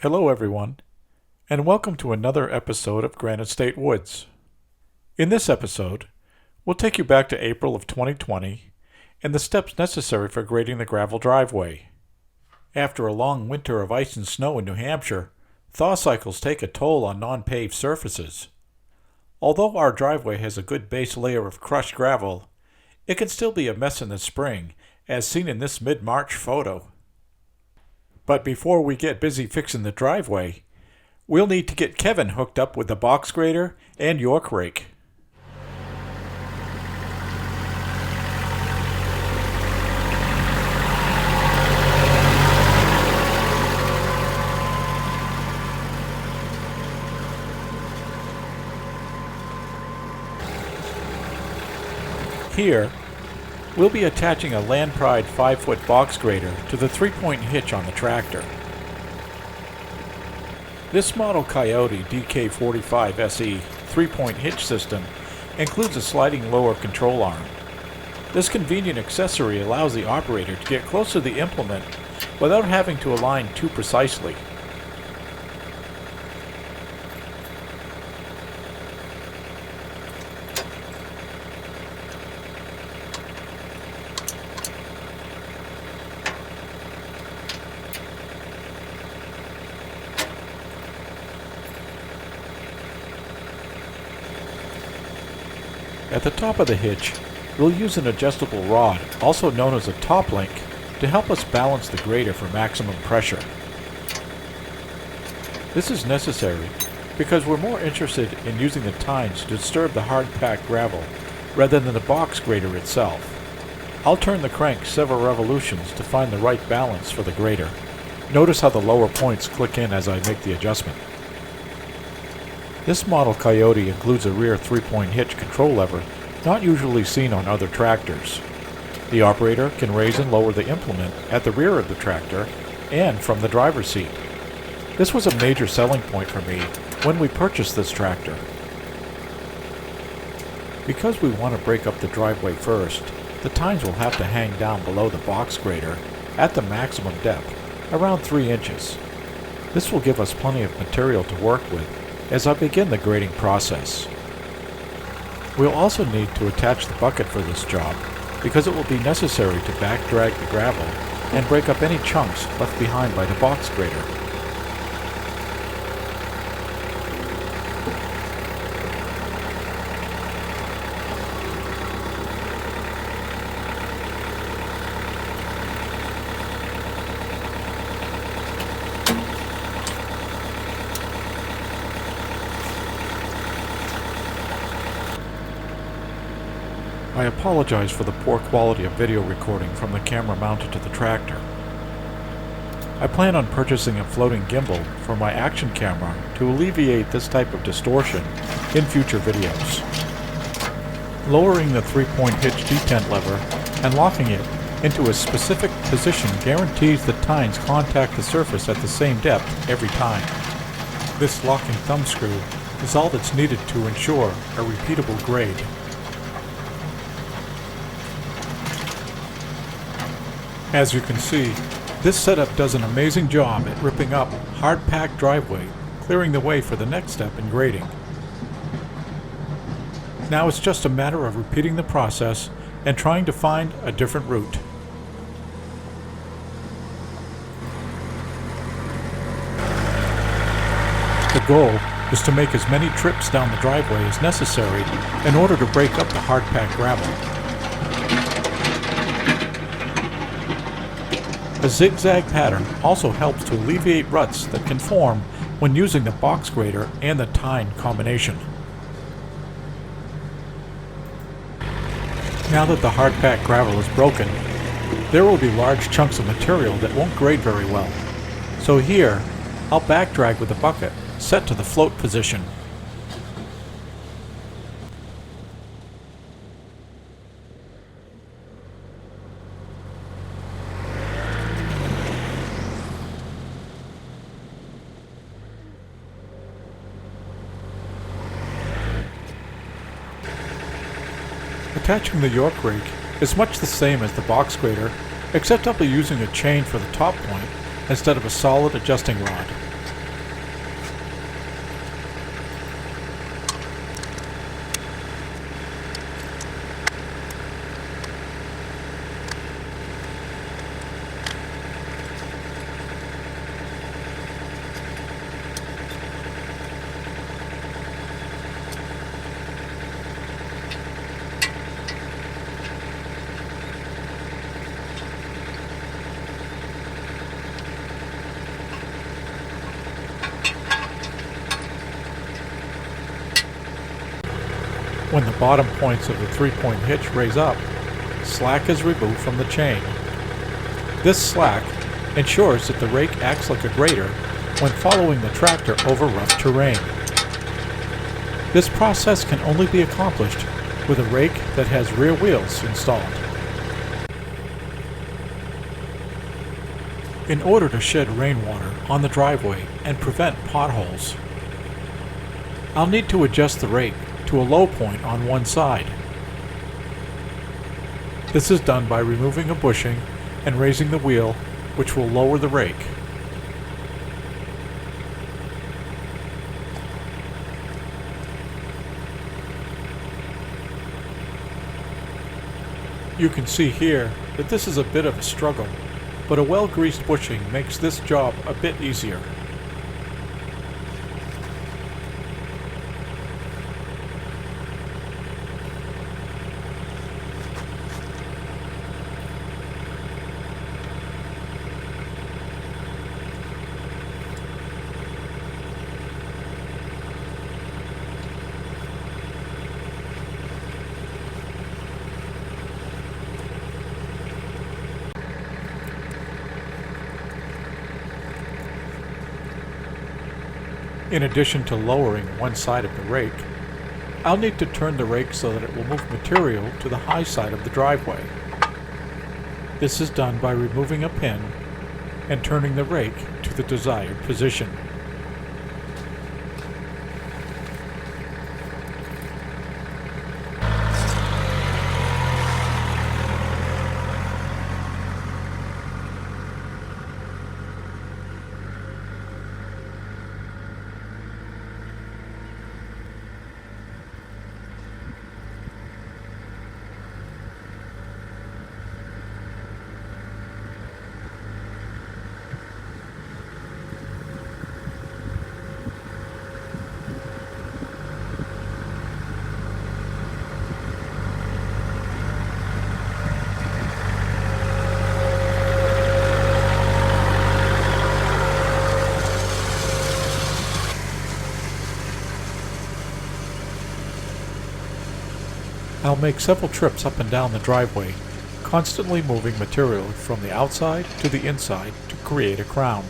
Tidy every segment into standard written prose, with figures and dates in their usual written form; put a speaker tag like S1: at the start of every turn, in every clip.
S1: Hello everyone, and welcome to another episode of Granite State Woods. In this episode, we'll take you back to April of 2020 and the steps necessary for grading the gravel driveway. After a long winter of ice and snow in New Hampshire, thaw cycles take a toll on non-paved surfaces. Although our driveway has a good base layer of crushed gravel, it can still be a mess in the spring, as seen in this mid-March photo. But before we get busy fixing the driveway, we'll need to get Kevin hooked up with the box grader and York rake. Here, we'll be attaching a Land Pride 5-foot box grader to the 3-point hitch on the tractor. This model Kioti DK45SE 3-point hitch system includes a sliding lower control arm. This convenient accessory allows the operator to get close to the implement without having to align too precisely. At the top of the hitch, we'll use an adjustable rod, also known as a top link, to help us balance the grader for maximum pressure. This is necessary because we're more interested in using the tines to disturb the hard-packed gravel rather than the box grader itself. I'll turn the crank several revolutions to find the right balance for the grader. Notice how the lower points click in as I make the adjustment. This model Kioti includes a rear 3-point hitch control lever not usually seen on other tractors. The operator can raise and lower the implement at the rear of the tractor and from the driver's seat. This was a major selling point for me when we purchased this tractor. Because we want to break up the driveway first, the tines will have to hang down below the box grader at the maximum depth, around 3 inches. This will give us plenty of material to work with as I begin the grading process. We'll also need to attach the bucket for this job because it will be necessary to back drag the gravel and break up any chunks left behind by the box grader. I apologize for the poor quality of video recording from the camera mounted to the tractor. I plan on purchasing a floating gimbal for my action camera to alleviate this type of distortion in future videos. Lowering the 3-point hitch detent lever and locking it into a specific position guarantees the tines contact the surface at the same depth every time. This locking thumb screw is all that's needed to ensure a repeatable grade. As you can see, this setup does an amazing job at ripping up hard-packed driveway, clearing the way for the next step in grading. Now it's just a matter of repeating the process and trying to find a different route. The goal is to make as many trips down the driveway as necessary in order to break up the hard-packed gravel. A zigzag pattern also helps to alleviate ruts that can form when using the box grader and the tine combination. Now that the hard-packed gravel is broken, there will be large chunks of material that won't grade very well. So here, I'll back drag with the bucket set to the float position. Attaching the York rake is much the same as the box grader, except I'll be using a chain for the top point instead of a solid adjusting rod. When the bottom points of the 3-point hitch raise up, slack is removed from the chain. This slack ensures that the rake acts like a grader when following the tractor over rough terrain. This process can only be accomplished with a rake that has rear wheels installed. In order to shed rainwater on the driveway and prevent potholes, I'll need to adjust the rake to a low point on one side. This is done by removing a bushing and raising the wheel, which will lower the rake. You can see here that this is a bit of a struggle, but a well-greased bushing makes this job a bit easier. In addition to lowering one side of the rake, I'll need to turn the rake so that it will move material to the high side of the driveway. This is done by removing a pin and turning the rake to the desired position. I'll make several trips up and down the driveway, constantly moving material from the outside to the inside to create a crown.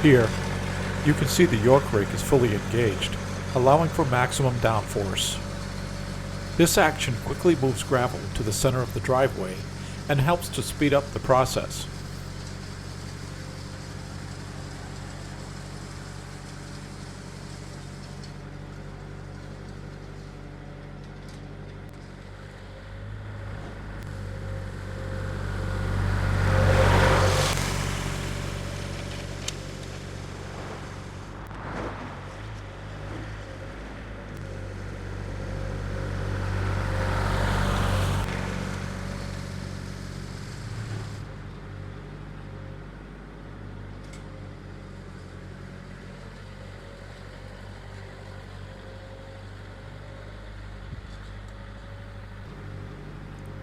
S1: Here, you can see the York rake is fully engaged, allowing for maximum downforce. This action quickly moves gravel to the center of the driveway and helps to speed up the process.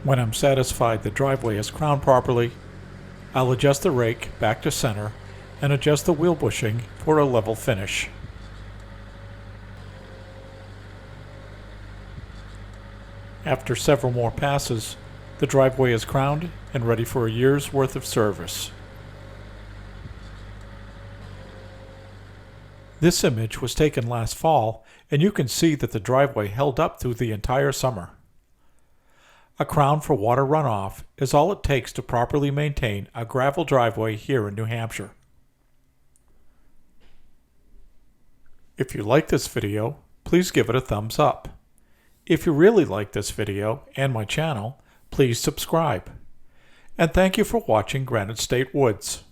S1: When I'm satisfied the driveway is crowned properly, I'll adjust the rake back to center and adjust the wheel bushing for a level finish. After several more passes, the driveway is crowned and ready for a year's worth of service. This image was taken last fall, and you can see that the driveway held up through the entire summer. A crown for water runoff is all it takes to properly maintain a gravel driveway here in New Hampshire. If you like this video, please give it a thumbs up. If you really like this video and my channel, please subscribe. And thank you for watching Granite State Woods.